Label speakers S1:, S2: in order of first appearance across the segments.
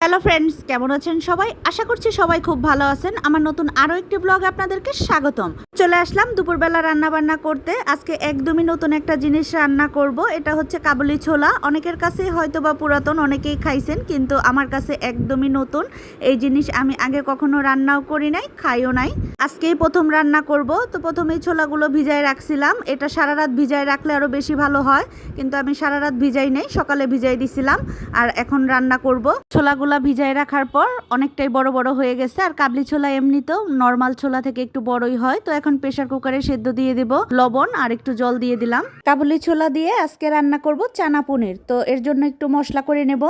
S1: Hello friends, কেমন আছেন সবাই? আশা করছি সবাই খুব ভালো আছেন। আমার নতুন আরও একটি ব্লগে আপনাদেরকে স্বাগতম। চলে আসলাম দুপুরবেলা রান্না বান্না করতে। আজকে একদমই নতুন একটা জিনিস রান্না করব। এটা হচ্ছে কাবুলি ছোলা। অনেকের কাছে হয়তো বা পুরাতন, অনেকেই খাইছেন, কিন্তু আমার কাছে একদমই নতুন। এই জিনিস আমি আগে কখনো রান্নাও করি নাই, খাইও নাই। আজকেই প্রথম রান্না করব। তো প্রথমেই ছোলাগুলো ভিজায় রাখছিলাম। এটা সারা রাত ভিজায় রাখলে আরও বেশি ভালো হয়, কিন্তু আমি সারা রাত ভিজাই নেই, সকালে ভিজাই দিছিলাম। আর এখন রান্না করব। ছোলাগুলো ভিজায় রাখার পর অনেকটাই বড় বড় হয়ে গেছে। আর কাবলি ছোলা এমনিতেও নরমাল ছোলা থেকে একটু বড়ই হয়। তো এখন প্রেসার কুকারে সেদ্ধ দিয়ে দেব, লবণ আর একটু জল দিয়ে দিলাম। কাবুলি ছোলা দিয়ে আজকে রান্না করব চানা পনির। তো এর জন্য একটু মশলা করে নেব।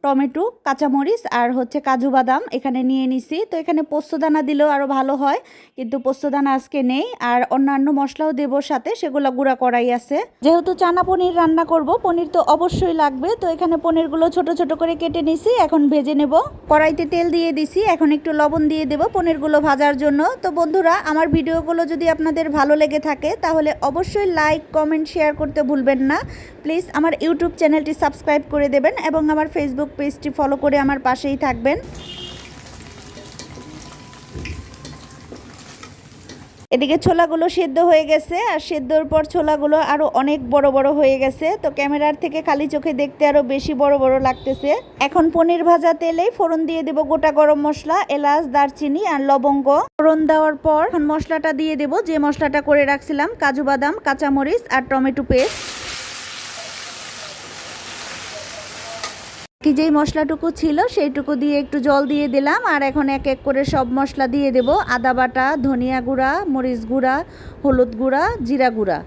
S1: টমেটো, কাঁচামরিচ আর হচ্ছে কাজু বাদাম এখানে নিয়ে নিছি। তো এখানে পোস্তদানা দিলেও আরও ভালো হয়, কিন্তু পোস্তদানা আজকে নেই। আর অন্যান্য মশলাও দেবো সাথে, সেগুলো গুঁড়া করাই আছে। যেহেতু চানা পনির রান্না করব, পনির তো অবশ্যই লাগবে। তো এখানে পনিরগুলো ছোট ছোট করে কেটে নিছি, এখন ভেজে নেব। কড়াইতে তেল দিয়ে দিছি, এখন একটু লবণ দিয়ে দেব পনিরগুলো ভাজার জন্য। তো বন্ধুরা, আমার ভিডিওগুলো যদি আপনাদের ভালো লেগে থাকে তাহলে অবশ্যই লাইক, কমেন্ট, শেয়ার করতে ভুলবেন না। প্লিজ আমার ইউটিউব চ্যানেলটি সাবস্ক্রাইব করে দেবেন এবং আমার ফেসবুক পেজটি ফলো করে আমার পাশেই থাকবেন। এদিকে ছোলাগুলো সেদ্ধ হয়ে গেছে, আর সেদ্ধর পর ছোলাগুলো আরও অনেক বড় বড় হয়ে গেছে। তো ক্যামেরার থেকে খালি চোখে দেখতে আরও বেশি বড় বড় লাগতেছে। এখন পনির ভাজা তেলেই ফোড়ন দিয়ে দেব গোটা গরম মশলা, এলাচ, দারচিনি আর লবঙ্গ। ফোড়ন দেওয়ার পর এখন মশলাটা দিয়ে দেব, যে মশলাটা করে রাখছিলাম, কাজু বাদাম, কাঁচামরিচ আর টমেটো পেস্ট। কি যেই মশলাটুকু ছিল সেইটুকু দিয়ে একটু জল দিয়ে দিলাম। আর এখন এক এক করে সব মশলা দিয়ে দেব। আদা বাটা, ধনিয়া গুঁড়া, মরিচ গুঁড়া, হলুদ গুঁড়া, জিরা গুঁড়া।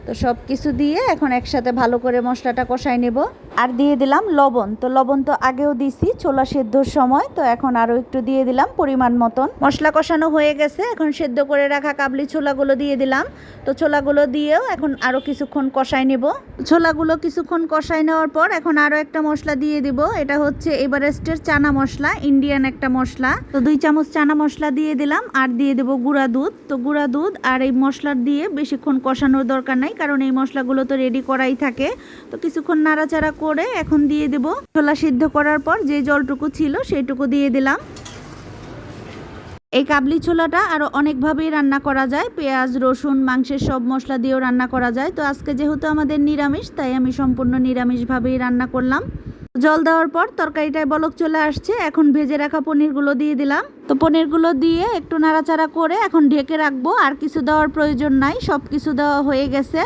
S1: তো সব কিছু দিয়ে এখন একসাথে ভালো করে মশলাটা কষাই নেব। আর দিয়ে দিলাম লবণ। তো লবণ তো আগেও দিছি ছোলা সেদ্ধর সময়, তো এখন আরও একটু দিয়ে দিলাম পরিমাণ মতন। মশলা কষানো হয়ে গেছে, এখন সেদ্ধ করে রাখা কাবলি ছোলাগুলো দিয়ে দিলাম। তো ছোলাগুলো দিয়েও এখন আরও কিছুক্ষণ কষাই নেব। ছোলাগুলো কিছুক্ষণ কষাই নেওয়ার পর এখন আরও একটা মশলা দিয়ে দিব। এটা হচ্ছে এভারেস্টের চানা মশলা, ইন্ডিয়ান একটা মশলা। তো 2 চামচ চানা মশলা দিয়ে দিলাম। আর দিয়ে দেব গুঁড়া দুধ। তো গুঁড়া দুধ আর এই মশলা দিয়ে বেশিক্ষণ কষানোর দরকার নাই, কারণ এই মশলাগুলো তো রেডি করাই থাকে। তো কিছুক্ষণ নাড়াচাড়া করে এখন দিয়ে দেব ছোলা সিদ্ধ করার পর যে জলটুকু ছিল সেইটুকু দিয়ে দিলাম। এই কাবলি ছোলাটা আরও অনেকভাবেই রান্না করা যায়। পেঁয়াজ, রসুন, মাংসের সব মশলা দিয়েও রান্না করা যায়। তো আজকে যেহেতু আমাদের নিরামিষ, তাই আমি সম্পূর্ণ নিরামিষভাবেই রান্না করলাম। জল দেওয়ার পর তরকারিটায় বলক চলে আসছে, এখন ভেজে রাখা পনিরগুলো দিয়ে দিলাম। তো পনিরগুলো দিয়ে একটু নাড়াচাড়া করে এখন ঢেকে রাখবো। আর কিছু দেওয়ার প্রয়োজন নাই, সব কিছু দেওয়া হয়ে গেছে।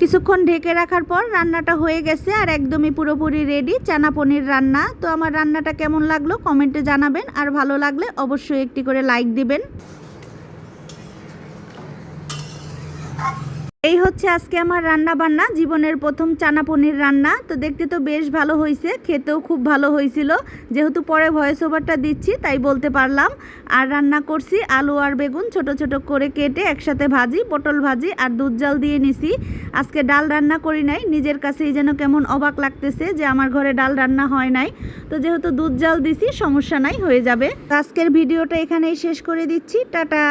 S1: কিছুক্ষণ ঢেকে রাখার পর রান্নাটা হয়ে গেছে, আর একদমই পুরোপুরি রেডি চানা পনির রান্না। তো আমার রান্নাটা কেমন লাগলো কমেন্টে জানাবেন, আর ভালো লাগলে অবশ্যই একটি করে লাইক দিবেন। এই হচ্ছে আজকে আমার রান্না বান্না, জীবনের প্রথম চানা পনির রান্না। তো দেখতে তো বেশ ভালো হয়েছে, খেতেও খুব ভালো হয়েছিল। যেহেতু পরে ভয়েস ওভারটা দিচ্ছি তাই বলতে পারলাম। আর রান্না করছি আলু আর বেগুন ছোট ছোট করে কেটে একসাথে ভাজি, পটল ভাজি আর দুধ জাল দিয়ে নিছি। আজকে ডাল রান্না করি নাই, নিজের কাছেই যেন কেমন অবাক লাগতেছে যে আমার ঘরে ডাল রান্না হয় নাই। তো যেহেতু দুধ জাল দিছি, সমস্যা নাই, হয়ে যাবে। আজকের ভিডিওটা এখানেই শেষ করে দিচ্ছি। টাটা।